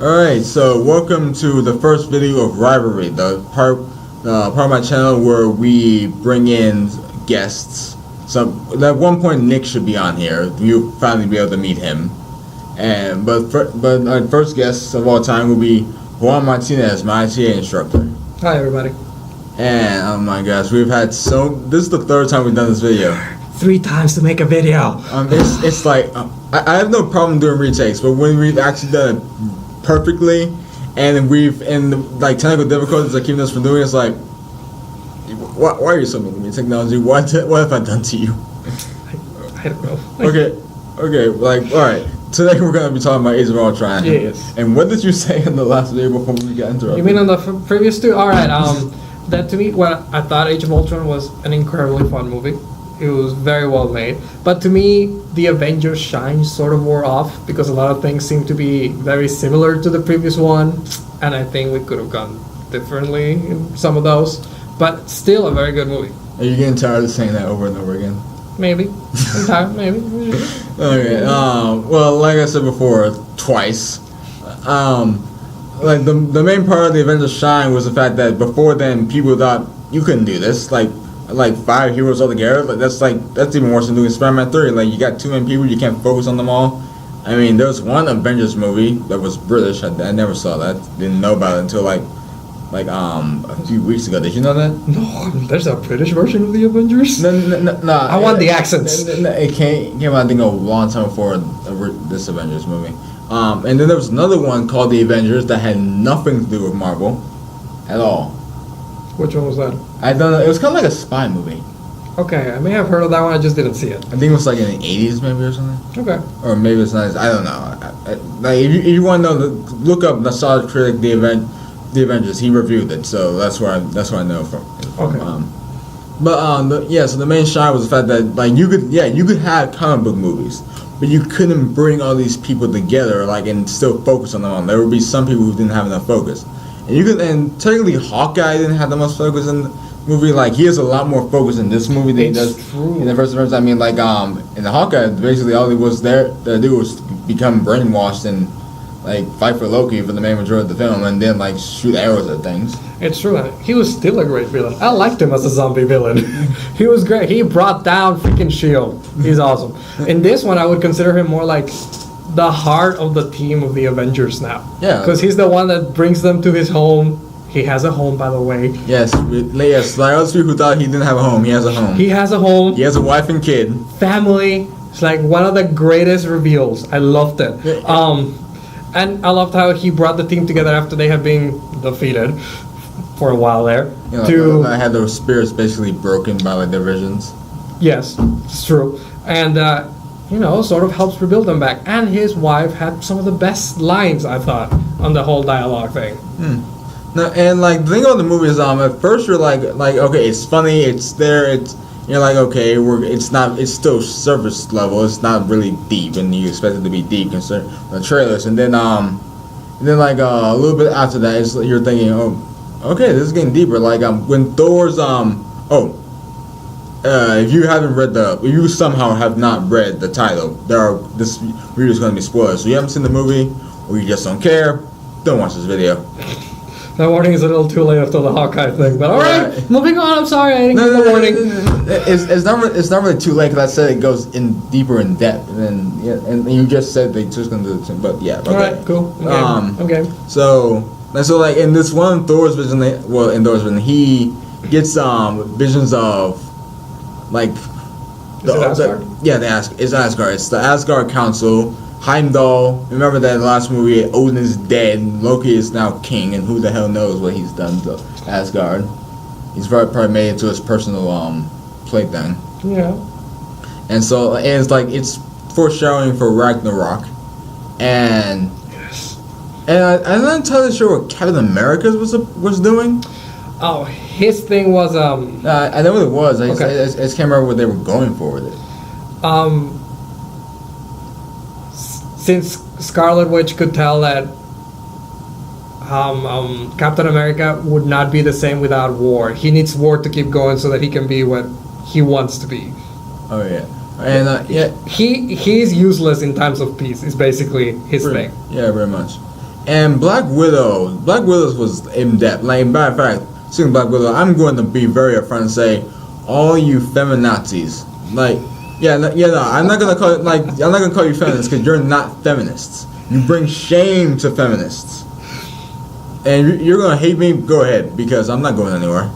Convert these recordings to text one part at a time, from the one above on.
Alright, so welcome to the first video of Rivalry, the part of my channel where we bring in guests. So at one point Nick should be on here. You'll finally be able to meet him. But our first guest of all time will be Juan Martinez, my ITA instructor. Hi everybody. And oh my gosh, this is the third time we've done this video. 3 times to make a video. It's like I have no problem doing retakes, but when we've actually done it perfectly, and like technical difficulties are keeping us from doing it, it's like, why are you so mean to me? Technology, what have I done to you? I don't know. Okay, like, alright. Today we're going to be talking about Age of Ultron. Yes. And what did you say in the last video before we got interrupted? You mean on the previous 2? Alright, that to me, I thought Age of Ultron was an incredibly fun movie. It was very well made. But to me, the Avengers shine sort of wore off because a lot of things seem to be very similar to the previous one. And I think we could have gone differently in some of those. But still a very good movie. Are you getting tired of saying that over and over again? Maybe. Sometime, maybe. Okay, well, like I said before, twice. Like the main part of the Avengers shine was the fact that before then people thought you couldn't do this. Like 5 heroes altogether. That's even worse than doing Spider-Man 3. Like, you got too many people, you can't focus on them all. I mean, there was one Avengers movie that was British. I never saw that. Didn't know about it until like a few weeks ago. Did you know that? No, there's a British version of the Avengers. No. I want the accents. It came out, I think, a long time before this Avengers movie. And then there was another one called The Avengers that had nothing to do with Marvel at all. Which one was that? I don't know. It was kind of like a spy movie. Okay, I may have heard of that one. I just didn't see it. I think it was like in the 80s, maybe, or something. Okay. Or maybe it's not. I don't know. Like, if you want to know, look up Nostalgia Critic, The Avengers. He reviewed it, so that's where I know from. Okay. So the main shot was the fact that like you could have comic book movies, but you couldn't bring all these people together and still focus on them all. There would be some people who didn't have enough focus. And technically Hawkeye didn't have the most focus in the movie. Like, he has a lot more focus in this movie than he does in the first Avengers. I mean, like, in the Hawkeye, basically all he was there to do was become brainwashed and like fight for Loki for the main majority of the film, and then like shoot arrows at things. It's true. He was still a great villain. I liked him as a zombie villain. He was great. He brought down freaking S.H.I.E.L.D. He's awesome. In this one, I would consider him more like the heart of the team of the Avengers now. Yeah. Because he's the one that brings them to his home. He has a home, by the way. Yes. Like those people who thought he didn't have a home, he has a home. He has a home. He has a wife and kid. Family. It's like one of the greatest reveals. I loved it. Yeah. And I loved how he brought the team together after they had been defeated for a while there. I had their spirits basically broken by like their visions. Yes, it's true. And sort of helps rebuild them back. And his wife had some of the best lines, I thought, on the whole dialogue thing. No, and like the thing about the movie is, at first you're like okay, it's funny, it's there, you're like, okay, it's still surface level, it's not really deep, and you expect it to be deep considering the trailers, and then like a little bit after that, you're thinking, oh, okay, this is getting deeper. Like when Thor's if you somehow have not read the title, this video is going to be spoilers. So you haven't seen the movie, or you just don't care, don't watch this video. That warning is a little too late after the Hawkeye thing, but alright, moving on, I'm sorry, I didn't get the warning. It's not really too late, because I said it goes in depth, and you just said they just going to do the same, but yeah. Okay. Alright, cool, okay. So like in this one Thor's vision, in Thor's vision, he gets visions of like Is it Asgard? It's Asgard. It's the Asgard Council. Heimdall. Remember that last movie? Odin is dead. Loki is now king, and who the hell knows what he's done to Asgard? He's probably made it to his personal plaything. Yeah. And so it's foreshadowing for Ragnarok, and yes. And I'm not entirely sure what Captain America was doing. Oh, his thing was I know what it was. I just can't remember what they were going for with it. Since Scarlet Witch could tell that Captain America would not be the same without war. He needs war to keep going so that he can be what he wants to be. Oh yeah, and he's useless in times of peace. Is basically his thing. Yeah, very much. And Black Widow was in depth. Like, matter of fact, speaking of Black Widow, I'm going to be very upfront and say, all you feminazis, like, no, I'm not gonna call you feminists because you're not feminists. You bring shame to feminists, and you're gonna hate me. Go ahead, because I'm not going anywhere.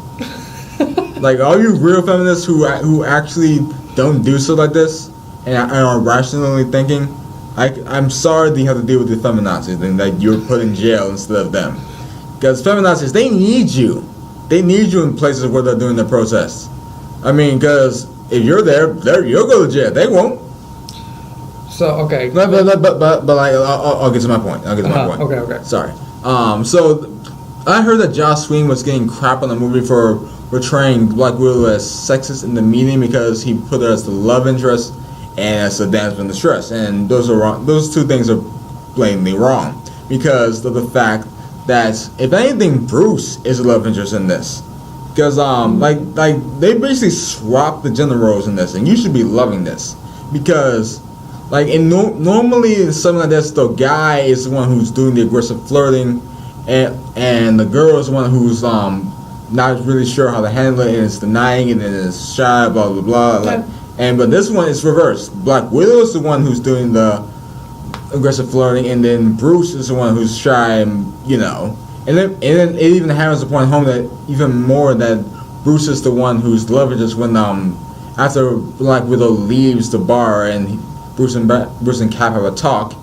Like, all you real feminists who actually don't do so like this and are rationally thinking, I'm sorry that you have to deal with the feminazis and that you're put in jail instead of them. Because feminazis, they need you. They need you in places where they're doing their protests. I mean, because if you're there, you'll go to jail. They won't. So, okay. But like, I'll get to my point. Okay. Sorry. So I heard that Joss Whedon was getting crap on the movie for portraying Black Widow as sexist in the meeting because he put her as the love interest and as the damsel in distress, and those are wrong. Those two things are blatantly wrong because of the fact that if anything, Bruce is a love interest in this. Because like they basically swapped the gender roles in this, and you should be loving this because like normally in something like this, the guy is the one who's doing the aggressive flirting, and the girl is the one who's not really sure how to handle it and is denying it and is shy, blah blah blah. Like, but this one is reversed. Black Widow is the one who's doing the aggressive flirting, and then Bruce is the one who's shy, and and then it even hammers the point home that even more that Bruce is the one who's the love interest when after Black Widow leaves the bar and Bruce and Cap have a talk.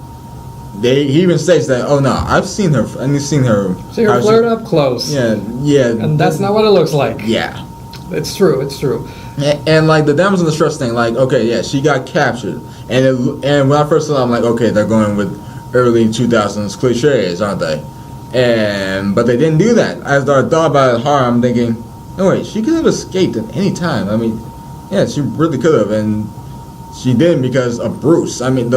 He even states that, oh no, I've seen her, and he's seen her. So you're flirt up close. Yeah. And that's not what it looks like. Yeah. It's true. And like the damsel in distress thing, like, okay, yeah, she got captured, and when I first saw it, I'm like, okay, they're going with early 2000s cliches, aren't they? But they didn't do that. As I thought about it hard, I'm thinking, no wait, she could have escaped at any time. I mean, yeah, she really could have, and she didn't because of Bruce. I mean,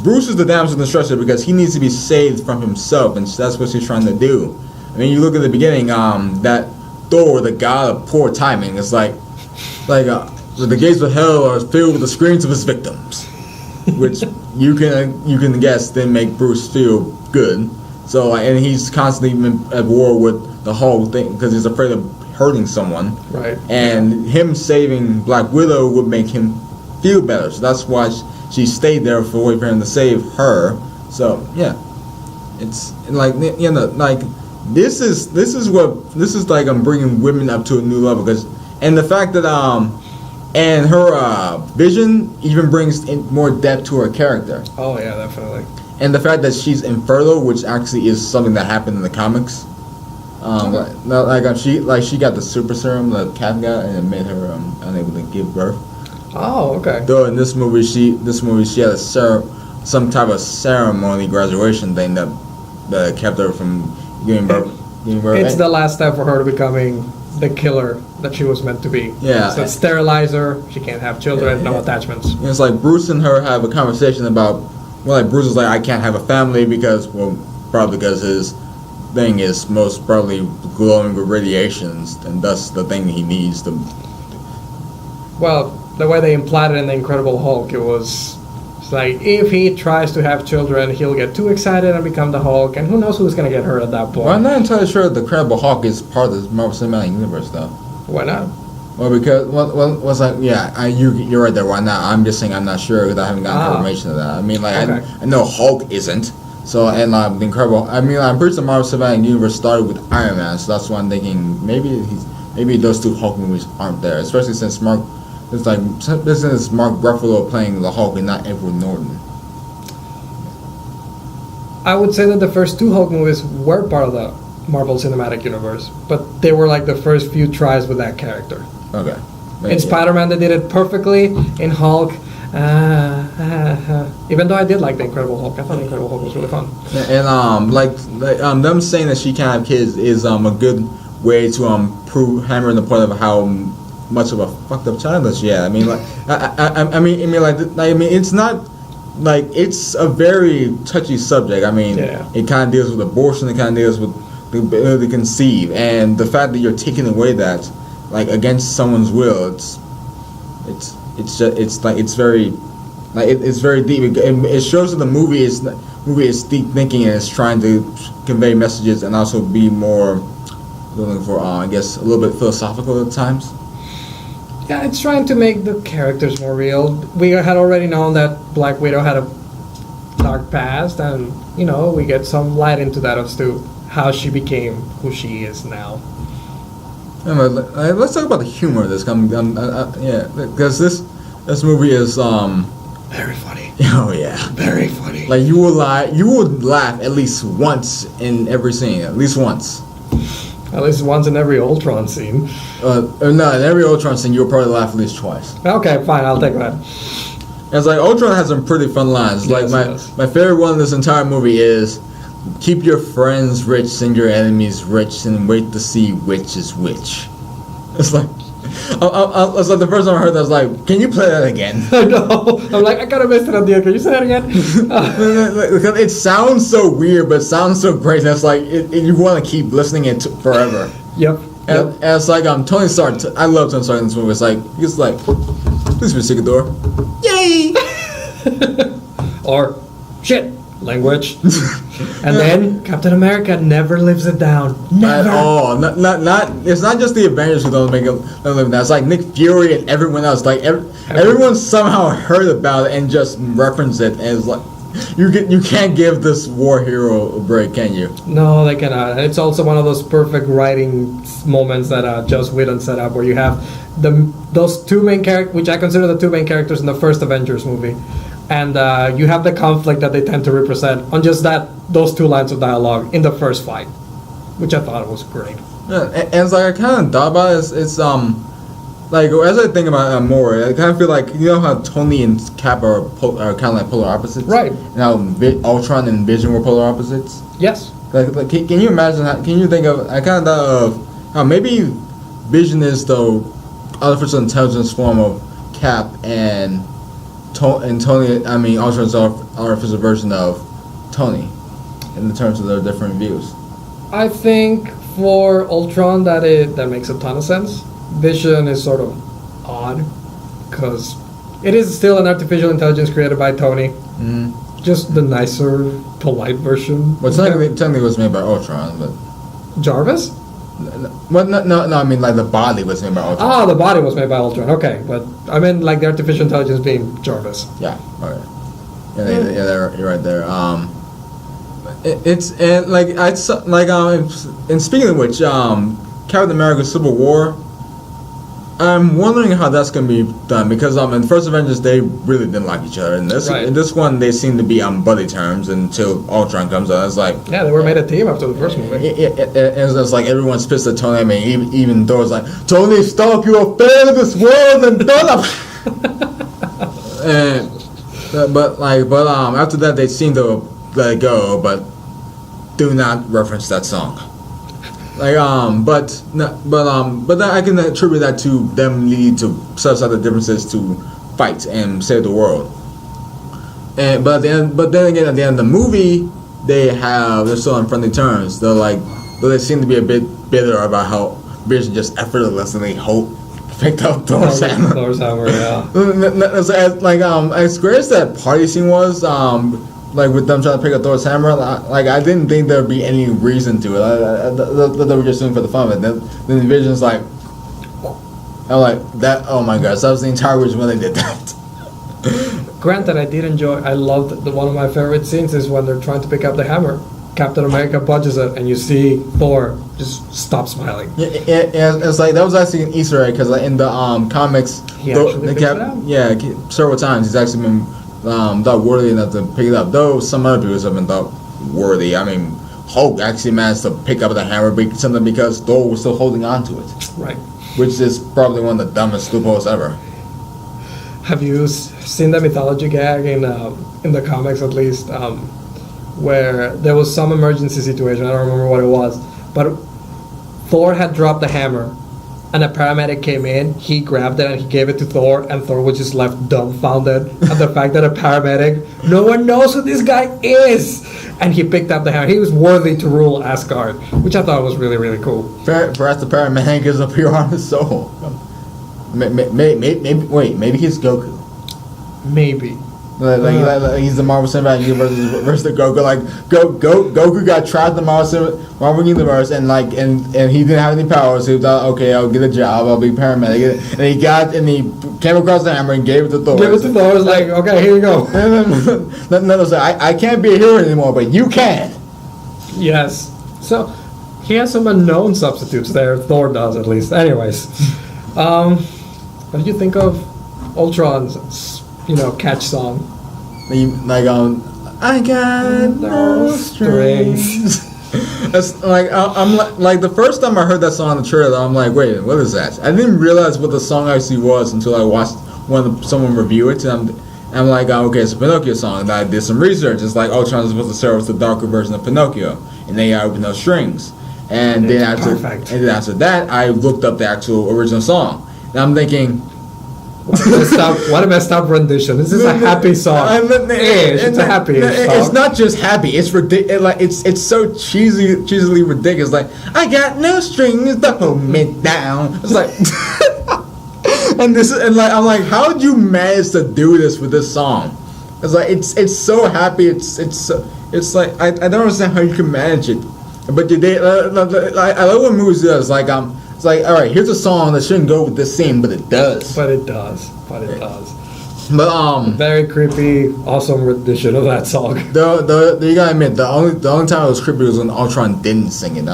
Bruce is the damsel in distress because he needs to be saved from himself, and that's what she's trying to do. I mean, you look at the beginning, that Thor, the god of poor timing, is like the gates of hell are filled with the screams of his victims, which you can guess didn't make Bruce feel good. So, and he's constantly at war with the whole thing because he's afraid of hurting someone. Right. And him saving Black Widow would make him feel better. So that's why she stayed there for wait for him to save her. So yeah, it's like like this is like I'm bringing women up to a new level and the fact that and her vision even brings in more depth to her character. Oh yeah, definitely. And the fact that she's infertile, which actually is something that happened in the comics. She got the super serum the cat got, and it made her unable to give birth. Oh, okay. Though in this movie she had some type of ceremony graduation thing that kept her from giving birth. It's the last step for her to becoming the killer that she was meant to be. Yeah. So sterilize her. She can't have children. No attachments. And it's like Bruce and her have a conversation about. Well, like Bruce is like, I can't have a family probably because his thing is most probably glowing with radiations, and thus the thing he needs to. Well, the way they implied it in the Incredible Hulk, it's like if he tries to have children, he'll get too excited and become the Hulk, and who knows who's gonna get hurt at that point. Well, I'm not entirely sure the Incredible Hulk is part of the Marvel Cinematic Universe, though. Why not? Well, because was like you're right there. Why not? I'm just saying I'm not sure because I haven't gotten confirmation of that. I mean, like okay. I know Hulk isn't. So and the Incredible. I mean, I'm pretty sure Marvel Cinematic Universe started with Iron Man, so that's why I'm thinking maybe those two Hulk movies aren't there, especially since Mark Ruffalo playing the Hulk and not Edward Norton. I would say that the first two Hulk movies were part of the Marvel Cinematic Universe, but they were like the first few tries with that character. Okay. In Spider-Man, they did it perfectly. In Hulk, even though I did like the Incredible Hulk, I thought the Incredible Hulk was really fun. And them saying that she can't have kids is a good way to prove hammering the point of how much of a fucked up child that she had. I mean, like, I mean, it's not like it's a very touchy subject. I mean, It kind of deals with abortion. It kind of deals with the ability to conceive, and the fact that you're taking away that, like, against someone's will, it's very deep. It shows that the movie is movie is deep thinking and it's trying to convey messages and also be more looking for, I guess, a little bit philosophical at times. Yeah, it's trying to make the characters more real. We had already known that Black Widow had a dark past, and we get some light into that as to how she became who she is now. Let's talk about the humor of this. Yeah, because this movie is Very funny. oh yeah, Very funny. like you would laugh at least once in every scene, at least once. At least once in every Ultron scene. No, in every Ultron scene you'll probably laugh at least twice. Okay, fine, I'll take that. It's like Ultron has some pretty fun lines. Like my favorite one in this entire movie is, "Keep your friends rich, send your enemies rich, and wait to see which is which." It's like, it's like the first time I heard that, I was like, "Can you play that again?" I know. I'm like, I kind of missed it on the end. Can you say that again? Because it sounds so weird, but it sounds so great. That's like you want to keep listening it forever. Yep. And it's like Tony Stark. I love Tony Stark in this movie. It's like he's like, "Please be Secador." Yay! Or shit. Language. And then Captain America never lives it down. Never. At all. Not. It's not just the Avengers who don't live it down. It's like Nick Fury and everyone else. Like everyone somehow heard about it and just referenced it. And it's like you can't give this war hero a break, can you? No, they cannot. It's also one of those perfect writing moments that Joss Whedon set up, where you have those two main characters, which I consider the two main characters in the first Avengers movie. And you have the conflict that they tend to represent on just those two lines of dialogue in the first fight, which I thought was great. Yeah, and it's like I kind of thought about it. It's like as I think about it more, I kind of feel like how Tony and Cap are kind of like polar opposites, Right? And how Ultron and Vision were polar opposites. Yes. Like can you imagine? Can you think of? I kind of thought of how maybe Vision is the artificial intelligence form of Cap and Tony, I mean, Ultron's artificial version of Tony, in terms of their different views. I think for Ultron that makes a ton of sense. Vision is sort of odd because it is still an artificial intelligence created by Tony, just the nicer, polite version. Well, technically it was made by Ultron, but Jarvis? Well, no. I mean, like the body was made by Ultron. Ah, the body was made by Ultron. Okay, but I meant like the artificial intelligence being Jarvis. Yeah. Okay. Yeah, you're right there. It's and like and speaking of which, Captain America: Civil War. I'm wondering how that's gonna be done because in First Avengers they really didn't like each other. In this one they seem to be on buddy terms until Ultron comes out. It's like they were made a team after the first movie. It's like everyone's pissed at Tony. I mean, even Thor's like, "Tony Stark, you're a fan of this world and done up." But after that they seem to let it go, but do not reference that song. But that I can attribute that to them needing to set aside the differences to fight and save the world. But then again, at the end of the movie, they're still on friendly terms. They seem to be a bit bitter about how Vision just effortlessly picked up Thor's hammer. Thor's hammer, yeah. As great as that party scene was, with them trying to pick up Thor's hammer, I didn't think there'd be any reason to it. They were just doing it for the fun of it. Then Vision's like, I'm like, that, oh my gosh, that was the entire reason why they did that. Granted, I loved one of my favorite scenes is when they're trying to pick up the hammer. Captain America punches it, and you see Thor just stop smiling. Yeah, it's like that was actually an Easter egg because in the comics, he actually picks it up. Yeah, several times he's actually been thought worthy enough to pick it up. Though some other people have been thought worthy. I mean, Hulk actually managed to pick up the hammer, simply because Thor was still holding on to it. Right. Which is probably one of the dumbest loopholes ever. Have you seen the mythology gag in the comics at least? Where there was some emergency situation, I don't remember what it was, but Thor had dropped the hammer, and a paramedic came in, he grabbed it and he gave it to Thor, and Thor was just left dumbfounded at the fact that a paramedic, no one knows who this guy is, and he picked up the hammer. He was worthy to rule Asgard, which I thought was really, really cool. Perhaps the paramedic is a pure on his soul. Maybe he's Goku. Maybe. Like he's the Marvel Cinematic Universe versus the Goku. Like Goku got trapped in the Marvel Universe, and he didn't have any powers. He was like, okay, I'll get a job. I'll be a paramedic. And he came across the hammer and gave it to Thor. Gave it to Thor. Like, okay, here you go. No, I can't be a hero anymore, but you can. Yes. So he has some unknown substitutes there. Thor does, at least. Anyways, what did you think of Ultron's, catch song? I got no strings. It's I'm like the first time I heard that song in the trailer, I'm like, wait, what is that? I didn't realize what the song actually was until I watched someone review it, and I'm like, okay, it's a Pinocchio song. And I did some research. It's like Ultron is supposed to serve as the darker version of Pinocchio, and they are with no strings. And then after that, I looked up the actual original song, and I'm thinking, what a messed up rendition. This is a happy song. It's a happy song. It's not just happy. It's ridiculous. It's so cheesily ridiculous. Like, I got no strings to hold me down. It's like, I'm like, how did you manage to do this with this song? It's like it's so happy. It's like I don't understand how you can manage it. But I love when movies do that. It's like all right, here's a song that shouldn't go with this scene, but it does. But it does. But very creepy, awesome rendition of that song. You gotta admit, the only time it was creepy was when Ultron didn't sing it.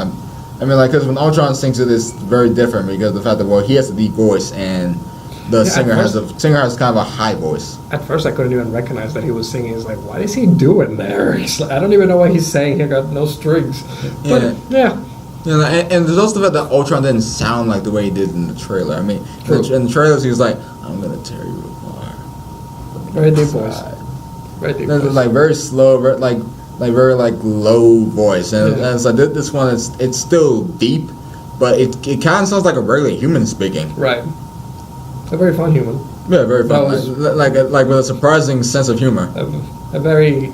Because when Ultron sings it's very different because of the fact that he has a deep voice and the singer has kind of a high voice. At first, I couldn't even recognize that he was singing. It's like, what is he doing there? I don't even know what he's saying. He got no strings. But yeah. And there's also the fact that Ultron didn't sound like the way he did in the trailer. I mean, in the trailers he was like, "I'm gonna tear you apart." Very deep voice. Very deep voice. Like very slow, very low voice, and it's like this one it's still deep, but it kind of sounds like a regular human speaking. Right. A very fun human. Yeah, very fun. Like with a surprising sense of humor. A very,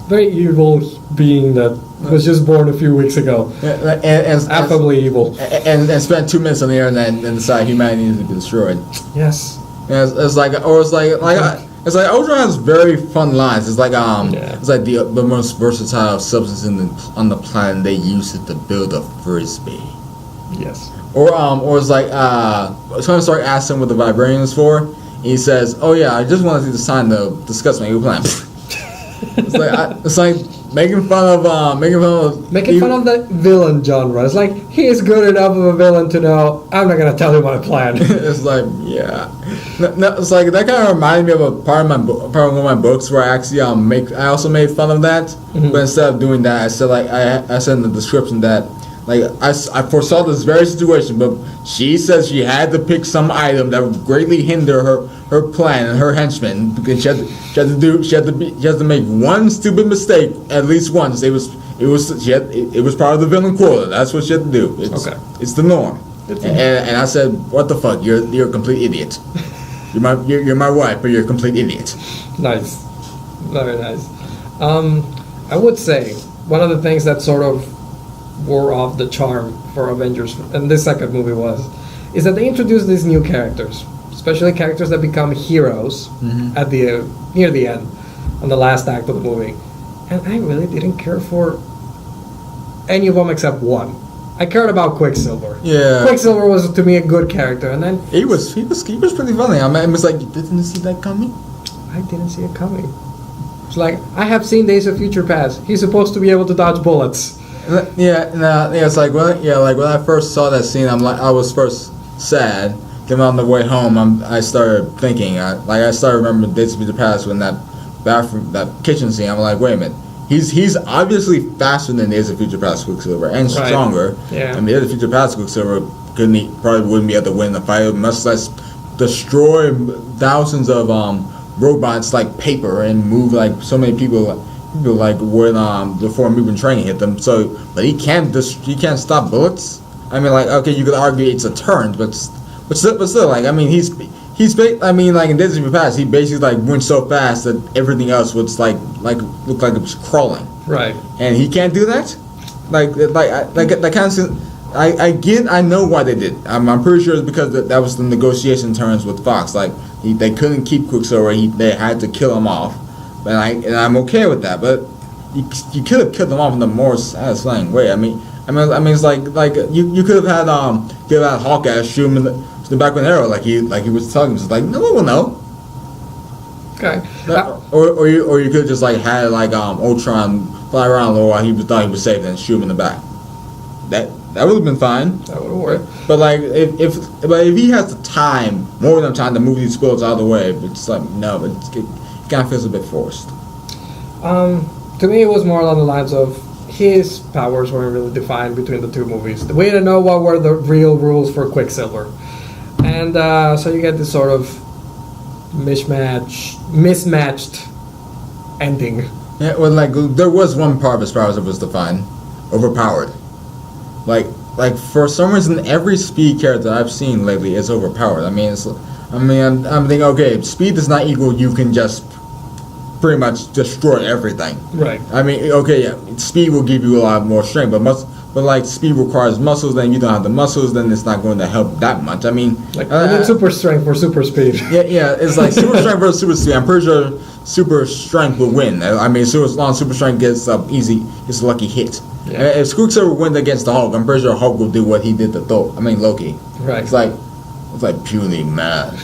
very evil being that was just born a few weeks ago. And affably evil. And spent 2 minutes on the internet and decided humanity needs to be destroyed. Yes. And it's like Ultron has very fun lines. It's like it's like the most versatile substance on the planet. They use it to build a frisbee. Yes. Or it's like Tony Stark asks him what the vibranium is for. And he says, "Oh yeah, I just wanted to sign to discuss my new plan." It's like making fun of the villain genre. It's like he is good enough of a villain to know I'm not gonna tell you my plan. It's like it's like that kind of reminded me of a part of one of my books where I actually I also made fun of that, but instead of doing that, I said I said in the description that. I foresaw this very situation, but she said she had to pick some item that would greatly hinder her plan and her henchmen because she had to make one stupid mistake at least once. It was part of the villain quota. That's what she had to do. It's the norm. And I said, what the fuck? You're a complete idiot. You're my wife, but you're a complete idiot. Nice, very nice. I would say one of the things that sort of wore off the charm for Avengers and this second movie is that they introduced these new characters, especially characters that become heroes at the near the end, on the last act of the movie, and I really didn't care for any of them except one. I cared about Quicksilver. Yeah, Quicksilver was to me a good character, and then he was pretty funny. I mean, it was like, you didn't see that coming. I didn't see it coming. It's like, I have seen Days of Future Past. He's supposed to be able to dodge bullets. It's like when I first saw that scene, I was first sad. Then on the way home, I started thinking, I started remembering Days of Future Past when that kitchen scene. I'm like, wait a minute, he's obviously faster than Days of Future Past Quicksilver and stronger. Yeah. And Days of Future Past Quicksilver probably wouldn't be able to win the fight, much less destroy thousands of robots like paper and move like so many people. Like when before moving training hit them, but he can't stop bullets. I mean, like, okay, you could argue it's a turn, but still, like, I mean, like in Days of Future Past, he basically like went so fast that everything else was like looked like it was crawling. Right. And he can't do that. That kind of I know why they did. I'm pretty sure it's because that was the negotiation terms with Fox. Like They couldn't keep Quicksilver. They had to kill him off, and I'm okay with that. But you could have killed him off in a more satisfying way. I mean, it's like you could have had Hawkeye shoot him in the back with an arrow, like he was telling him. It's like no one will know. Okay. Or you could just like had Ultron fly around while thought he was safe and shoot him in the back. That would have been fine. That would have worked. But like if he has the time, more than time to move these bullets out of the way, it's like no, but it kind of feels a bit forced. To me, it was more along the lines of his powers weren't really defined between the two movies. We didn't know what were the real rules for Quicksilver, and so you get this sort of mismatched ending. Yeah, well, like there was one part of his powers that was defined, overpowered. Like for some reason, every speed character I've seen lately is overpowered. I'm thinking, okay, speed does not equal you can just pretty much destroy everything. Right. I mean, okay, yeah, speed will give you a lot more strength, but like speed requires muscles. Then you don't have the muscles, then it's not going to help that much. I mean, like you need super strength for super speed. Yeah, it's like super strength versus super speed. I'm pretty sure super strength will win. I mean, as long as super strength gets easy, it's a lucky hit. Yeah. If Quicksilver wins against the Hulk, I'm pretty sure Hulk will do what he did to Loki. Right. It's like puny man.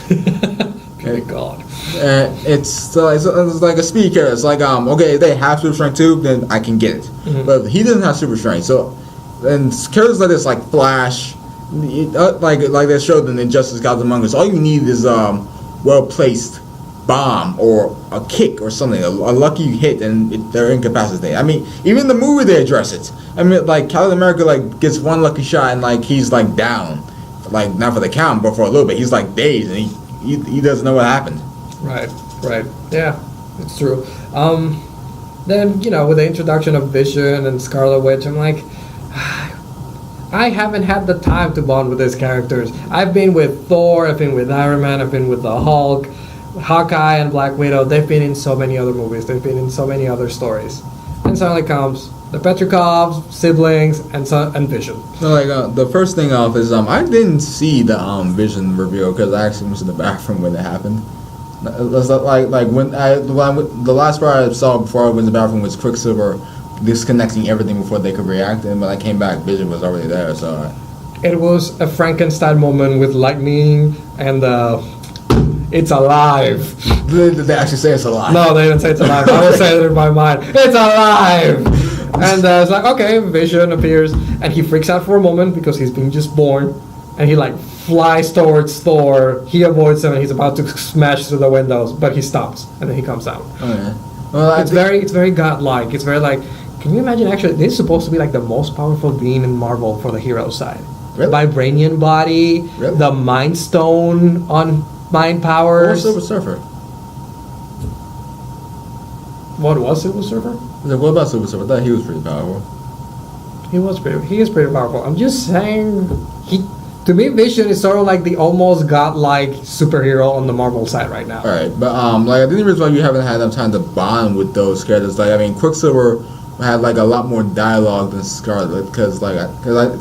Good God. It's like a speed character. It's like okay, if they have super strength too, then I can get it. Mm-hmm. But he doesn't have super strength, so and characters like this, like Flash, like they showed in Injustice: Gods Among Us, all you need is well placed bomb or a kick or something, a lucky hit, and they're incapacitated. I mean, even in the movie they address it. I mean, like Captain America gets one lucky shot and he's down, not for the count, but for a little bit. He's dazed and he doesn't know what happened. Right. Yeah, it's true. Then with the introduction of Vision and Scarlet Witch, I'm like, I haven't had the time to bond with these characters. I've been with Thor, I've been with Iron Man, I've been with the Hulk, Hawkeye and Black Widow. They've been in so many other movies. They've been in so many other stories. And suddenly comes the Petrikovs, siblings, and Vision. So the first thing off is I didn't see the Vision reveal because I actually was in the bathroom when it happened. It's like when the last part I saw before I went to the bathroom was Quicksilver disconnecting everything before they could react, and when I came back, Vision was already there. So it was a Frankenstein moment with lightning and it's alive. Did they actually say it's alive? No, they didn't say it's alive. I will say it in my mind. It's alive! And it's like, okay, Vision appears, and he freaks out for a moment because he's being just born, and he flies towards Thor. He avoids him, and he's about to smash through the windows, but he stops, and then he comes out. Oh, yeah. Well, it's very godlike. It's very can you imagine, actually, this is supposed to be the most powerful being in Marvel for the hero side. Really? Vibranium body, really? The Mind Stone on mind powers. Or Silver Surfer. What was Silver Surfer? What about Silver Surfer? I thought he was pretty powerful. He is pretty powerful. I'm just saying, to me, Vision is sort of the almost godlike superhero on the Marvel side right now. Alright, but I didn't realize why you haven't had enough time to bond with those characters. Quicksilver had a lot more dialogue than Scarlet because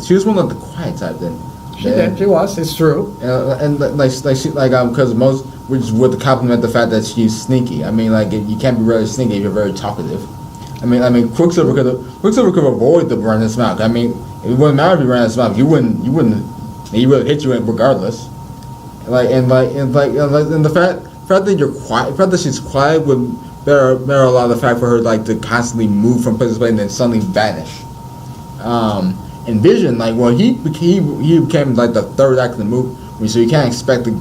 she was one of the quiet type then. She was. It's true. Because most, which would compliment the fact that she's sneaky. I mean, you can't be really sneaky if you're very talkative. I mean, Quicksilver could avoid the burn his mouth. I mean, it wouldn't matter if you ran his mouth. He would hit you regardless. And the fact that you're quiet, the fact that she's quiet would better a lot of the fact for her to constantly move from place to place and then suddenly vanish. And Vision, he became the third act of the movie, so you can't expect to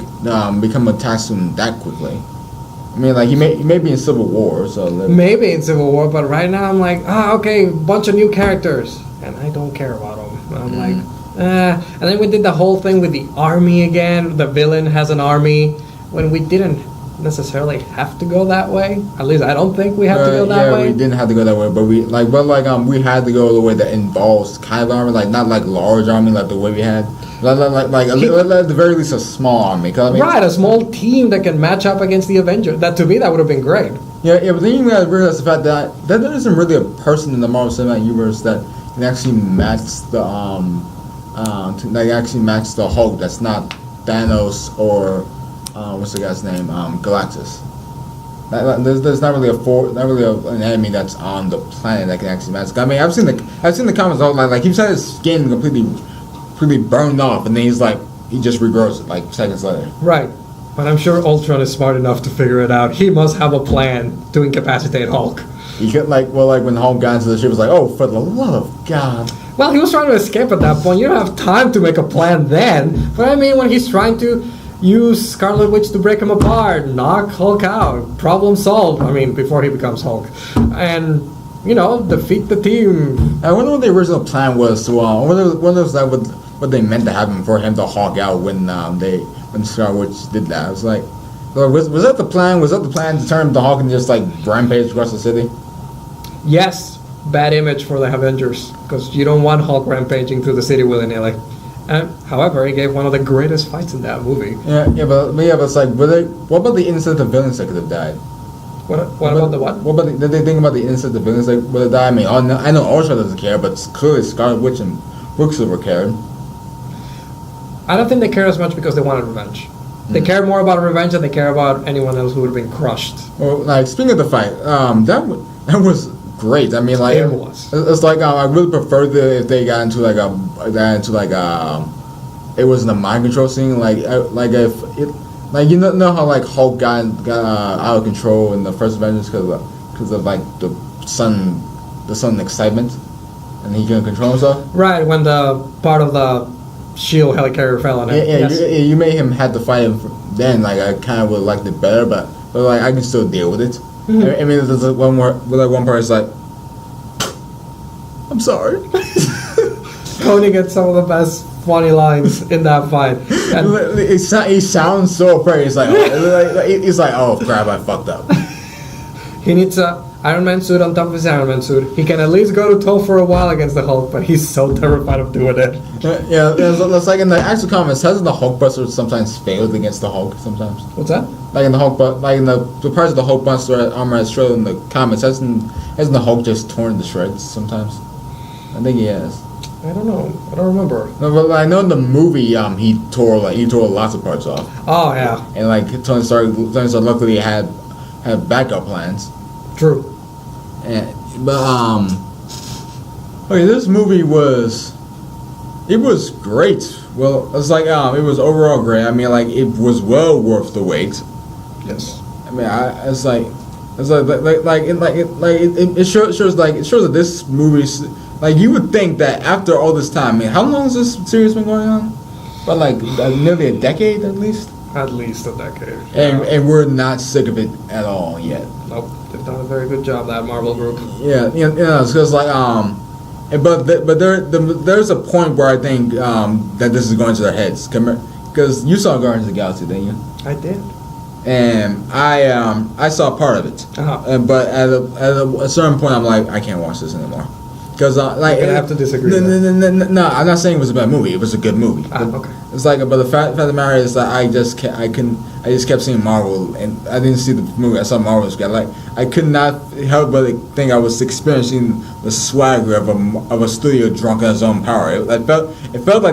become attached to him that quickly. I mean, he may be in Civil War, so maybe in Civil War, but right now I'm okay, bunch of new characters, and I don't care about them. I'm and then we did the whole thing with the army again. The villain has an army when we didn't necessarily have to go that way. At least I don't think we have to go that way. Yeah, we didn't have to go that way, but we had to go the way that involves kind of army, not large army the way we had. At the very least a small army. Right, a small team that can match up against the Avengers. That to me that would have been great. Yeah, but then you gotta realize the fact that there isn't really a person in the Marvel Cinematic Universe that can actually match the Hulk. That's not Thanos or what's the guy's name? Galactus. There's not really an enemy that's on the planet that can actually match. I mean, I've seen the comments all like he said his skin completely burned off, and then he just regrows it like seconds later. Right. But I'm sure Ultron is smart enough to figure it out. He must have a plan to incapacitate Hulk. You could like when Hulk got into the ship, it was like, oh, for the love of God. Well, he was trying to escape at that point. You don't have time to make a plan then. But I mean, when he's trying to use Scarlet Witch to break him apart, knock Hulk out, problem solved. I mean, before he becomes Hulk. And, defeat the team. I wonder what the original plan was to, I wonder what they meant to happen for him to Hulk out when Scarlet Witch did that. I was like, was that the plan? Was that the plan to turn him to Hulk and just like rampage across the city? Yes. Bad image for the Avengers, because you don't want Hulk rampaging through the city willy-nilly. However, he gave one of the greatest fights in that movie. But it's like, what about the innocent villains that could have died? What about the what? What about did they think about the innocent villains that would have died? I mean, I know Ultron doesn't care, but clearly Scarlet Witch and Quicksilver cared. I don't think they care as much because they wanted revenge. They care more about revenge than they care about anyone else who would have been crushed. Well, like speaking of the fight, that was great. I mean, like it was. It's like I really preferred if they got into it wasn't a mind control scene. You know how like Hulk got out of control in the first Avengers because of like the sun excitement, and he couldn't control himself. Right, when the part of the shield helicarrier fell on him. You made him had to fight him then. Like I kind of would have liked it better, but like I can still deal with it. Mm-hmm. I mean, there's one part is like, I'm sorry. Tony gets some of the best funny lines in that fight. And he sounds so afraid. He's like, oh crap, I fucked up. He needs a Iron Man suit on top of his Iron Man suit. He can at least go to toe for a while against the Hulk, but he's so terrified of doing it. It's like in the actual comics, hasn't the Hulkbuster sometimes failed against the Hulk sometimes? What's that? Like in the Hulk, like in the parts of the Hulkbuster armor that's shredded in the comics, hasn't the Hulk just torn to shreds sometimes? I think he has. I don't know. I don't remember. No, but I know in the movie, he tore lots of parts off. Oh yeah. And like Tony Stark luckily had backup plans. True. Okay, this movie was great. Well, it's like it was overall great. I mean, like it was well worth the wait. Yes. I mean, it shows that this movie, like you would think that after all this time. I mean, how long has this series been going on? About like nearly a decade at least. At least a decade. And we're not sick of it at all yet. Nope, they've done a very good job, that Marvel group. Yeah, it's because like there's a point where I think that this is going to their heads, because you saw Guardians of the Galaxy, didn't you? I did. And I saw part of it, but at a certain point I'm like, I can't watch this anymore. Because I have to disagree. No, I'm not saying it was a bad movie. It was a good movie. Okay. It's like, but the fact of the matter is that I just kept seeing Marvel, and I didn't see the movie. I saw Marvel's guy. Like I could not help but think I was experiencing the swagger of a studio drunk on its own power. It felt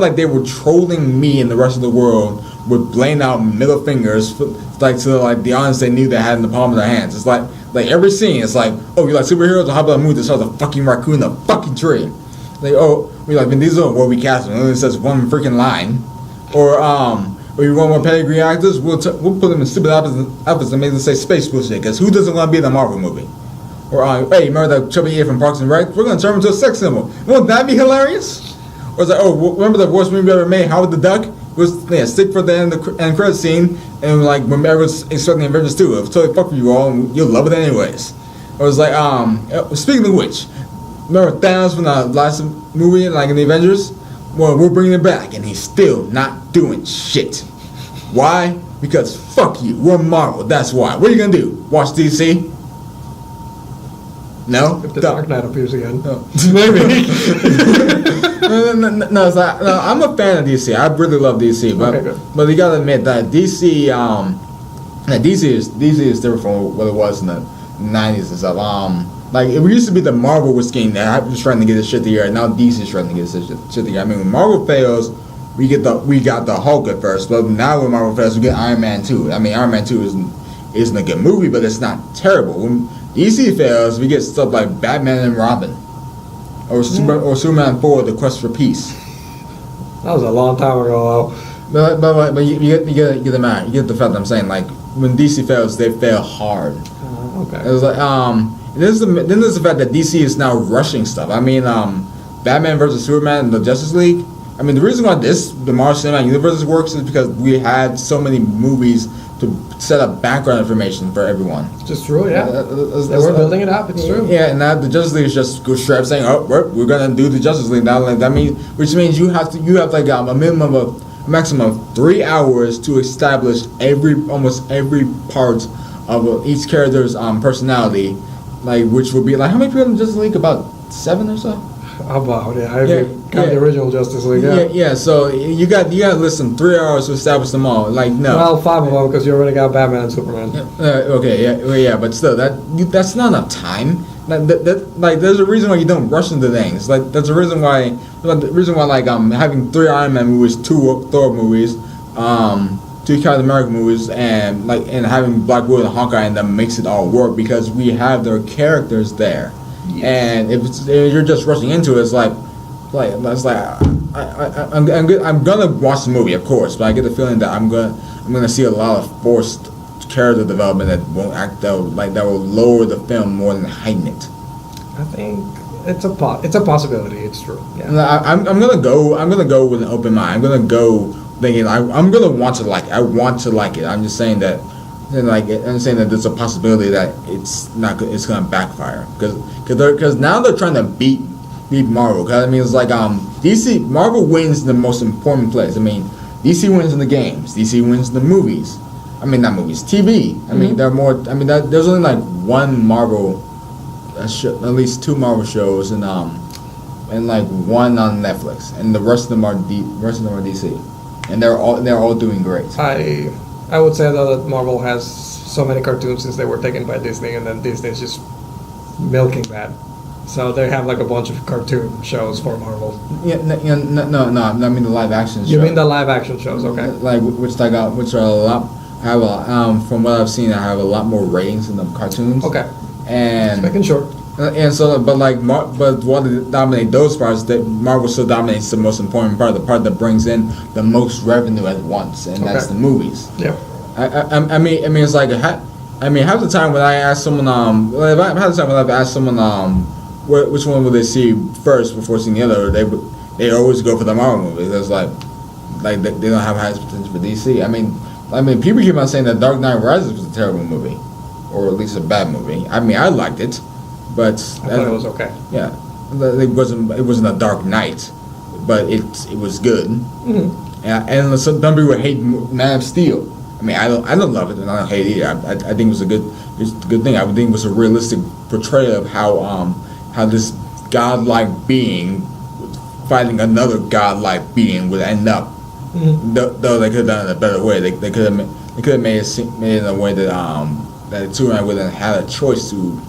like they were trolling me and the rest of the world with blamed out middle fingers, to the audience they knew they had in the palm of their hands. It's like every scene, it's like, oh, you like superheroes? Or how about a movie that starts a fucking raccoon in a fucking tree? Like, oh, we like Vin Diesel? Well, we cast him. It only says one freaking line. Or you want more pedigree actors? We'll put them in stupid outfits and make them say space bullshit. Because who doesn't want to be in a Marvel movie? Or hey, remember that chubby kid from Parks and Rec? We're gonna turn him into a sex symbol. Won't that be hilarious? Or it's like, oh, remember the worst movie we ever made, Howard the Duck? Stick for the end credit scene, and like when everyone's expecting Avengers 2, it'll totally fuck with you all, and you'll love it anyways. It was like, speaking of which, remember Thanos from the last movie, like in the Avengers? Well, we're bringing it back, and he's still not doing shit. Why? Because fuck you, we're Marvel, that's why. What are you gonna do? Watch DC? No? If the Dark Knight appears again. No. Maybe. No, it's like, no, I'm a fan of DC. I really love DC, but you gotta admit that DC is different from what it was in the 90s and stuff. Like it used to be the Marvel was getting that. I was trying to get this shit together. Now DC is trying to get this shit together. I mean, when Marvel fails, we got the Hulk at first, but now with Marvel Fest we get Iron Man 2. I mean, Iron Man 2 isn't a good movie, but it's not terrible. When DC fails, we get stuff like Batman and Robin, or Superman 4: The Quest for Peace. That was a long time ago. But you get the matter. You get the fact that I'm saying, like, when DC fails, they fail hard. Okay. It was like then there's the fact that DC is now rushing stuff. I mean, Batman versus Superman and the Justice League. I mean, the reason why the Marvel Cinematic Universe works is because we had so many movies to set up background information for everyone. Just true, yeah. They were building it up. It's true. Yeah, and now the Justice League is just go straight up saying, "Oh, we're gonna do the Justice League now." Like, which means you have like a maximum of 3 hours to establish almost every part of each character's personality, like, which would be like, how many people in the Justice League? About 7 or so. About the original Justice League. Yeah. So you got to listen 3 hours to establish them all. Like, no. Well, 5 of them because you already got Batman and Superman. Okay, but still, that's not enough time. Like, there's a reason why you don't rush into things. Like, that's the reason why like having 3 Iron Man movies, 2 Thor movies, 2 Captain America movies, and having Black Widow and Hawkeye in them makes it all work because we have their characters there. Yes. And if you're just rushing into it, it's like I'm gonna watch the movie, of course, but I get the feeling that I'm gonna see a lot of forced character development that will lower the film more than heighten it. I think it's a possibility. It's true. Yeah. I'm gonna go with an open mind. I'm gonna go thinking I'm gonna want to like it. I want to like it. I'm just saying that. I'm saying that there's a possibility that it's gonna backfire because now they're trying to beat Marvel. Cause I mean, it's like Marvel wins the most important place. I mean, DC wins in the games. DC wins in the movies. I mean, not movies, TV. I mean, there are more. I mean, there's only like one Marvel, at least 2 Marvel shows, and like 1 on Netflix, and the rest of them are DC, and they're all doing great. I would say though that Marvel has so many cartoons since they were taken by Disney, and then Disney's just milking that. So they have like a bunch of cartoon shows for Marvel. No. I mean the live action shows. You mean the live action shows? Okay. Like which are a lot. From what I've seen, I have a lot more ratings than the cartoons. Okay. And just making sure. And so, but what dominate those parts, that Marvel still dominates the most important part, the part that brings in the most revenue at once, and that's the movies. Yeah. I mean, it's like half the time when I ask someone, I've asked someone, which one would they see first before seeing the other, they always go for the Marvel movies. It's like they don't have high expectations for DC. I mean, people keep on saying that Dark Knight Rises was a terrible movie, or at least a bad movie. I mean, I liked it. But I thought it was okay. Yeah, it wasn't a Dark Knight, but it was good. Mm-hmm. And some people would hate Man of Steel. I mean, I don't love it, and I don't hate it either. I think it was a good thing. I would think it was a realistic portrayal of how this godlike being fighting another godlike being would end up. Mm-hmm. Though they could have done it in a better way. They could have made it in a way that Superman would have had a choice to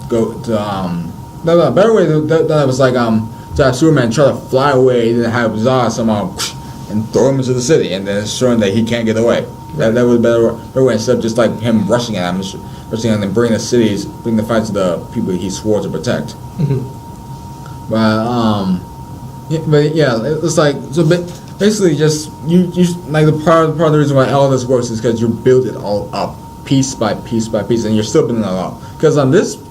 go to a better way that was like to have Superman try to fly away and have Zod somehow and throw him into the city, and then showing that he can't get away. That was a better way instead of just like him rushing at him and bring the fight to the people he swore to protect. Mm-hmm. But it's like so. Basically, just you like the part of the reason why all this works is because you build it all up piece by piece by piece, and you're still building it all up. Because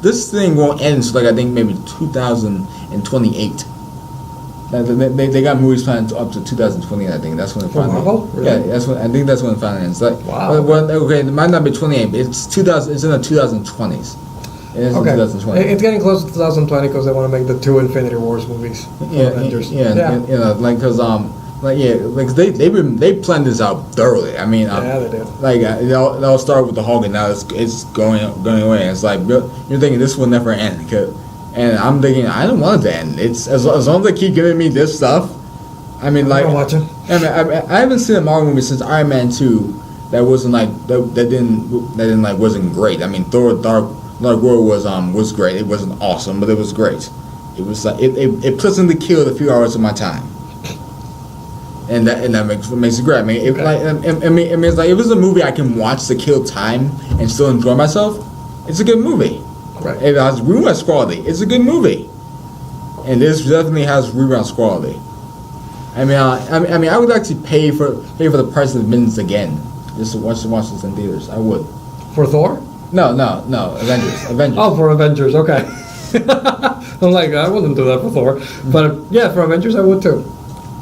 this thing won't end until like I think maybe 2028. They got movies planned up to 2028. I think that's when it finally. Really? Yeah, I think that's when it finally ends. Like, wow. Okay, it might not be 28, but it's 2000. It's in the 2020s. It is in 2020. It's getting close to 2020 because they want to make the 2 Infinity Wars movies. Avengers. They planned this out thoroughly. I mean, they did. Like it all started with the Hulk, and now it's going away. It's like you're thinking this will never end, and I'm thinking I don't want it to end. It's as long as they keep giving me this stuff. I mean, like I'm watching. I haven't seen a Marvel movie since Iron Man 2 that wasn't like that didn't like wasn't great. I mean, Thor: Dark World was great. It wasn't awesome, but it was great. It was like it pleasantly killed a few hours of my time. and that makes it great. I mean, it, Okay. like, I mean, it's like if it's a movie I can watch to kill time and still enjoy myself, it's a good movie. Right. If it has rewatch quality, it's a good movie, and this definitely has rewatch quality. I mean, I would actually pay for the price of admittance again, just to watch this in theaters. I would. For Thor? No, Avengers. Oh, for Avengers, okay. I'm like, I wouldn't do that for Thor. But yeah, for Avengers, I would too.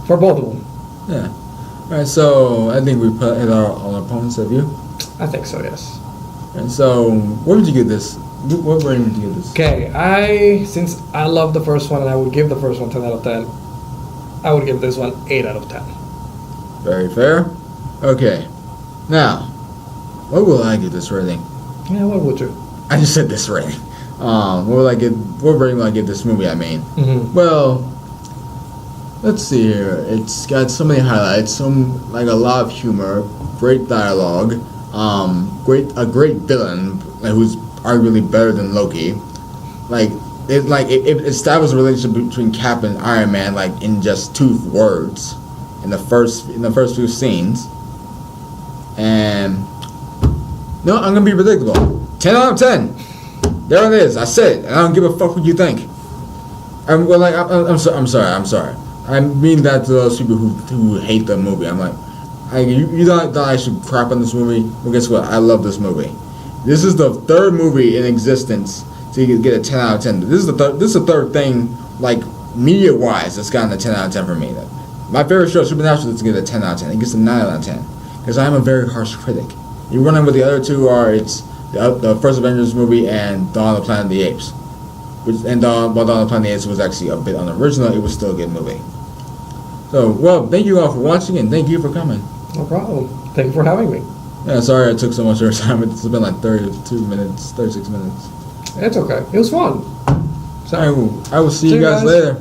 For both of them. Yeah. All right. So I think we put hit our opponents' review. I think so, yes. And so, what would you give this? What rating would you give this? Okay, since I love the first one and I would give the first one 10 out of 10, I would give this one 8 out of 10. Very fair. Okay. Now, what will I give this rating? Yeah, what would you? I just said this rating. What rating will I give this movie? I mean, well, let's see here. It's got so many highlights, a lot of humor, great dialogue, a great villain who's arguably better than Loki. It established a relationship between Cap and Iron Man in just 2 words in the first few scenes. And no, I'm gonna be predictable. 10 out of 10. There it is. I said it. And I don't give a fuck what you think. I'm sorry. I mean that to those people who hate the movie. I'm like, you thought I should crap on this movie? Well, guess what? I love this movie. This is the 3rd movie in existence to get a 10 out of 10. This is the third thing, media-wise, that's gotten a 10 out of 10 for me. My favorite show, Supernatural, doesn't get a 10 out of 10. It gets a 9 out of 10. Because I'm a very harsh critic. You're wondering what the other 2 are. It's the first Avengers movie and Dawn of the Planet of the Apes. Dawn of the Planet of the Apes was actually a bit unoriginal. It was still a good movie. So, well, thank you all for watching, and thank you for coming. No problem. Thank you for having me. Yeah, sorry I took so much of your time. It's been 36 minutes. It's okay. It was fun. So I will see you guys later.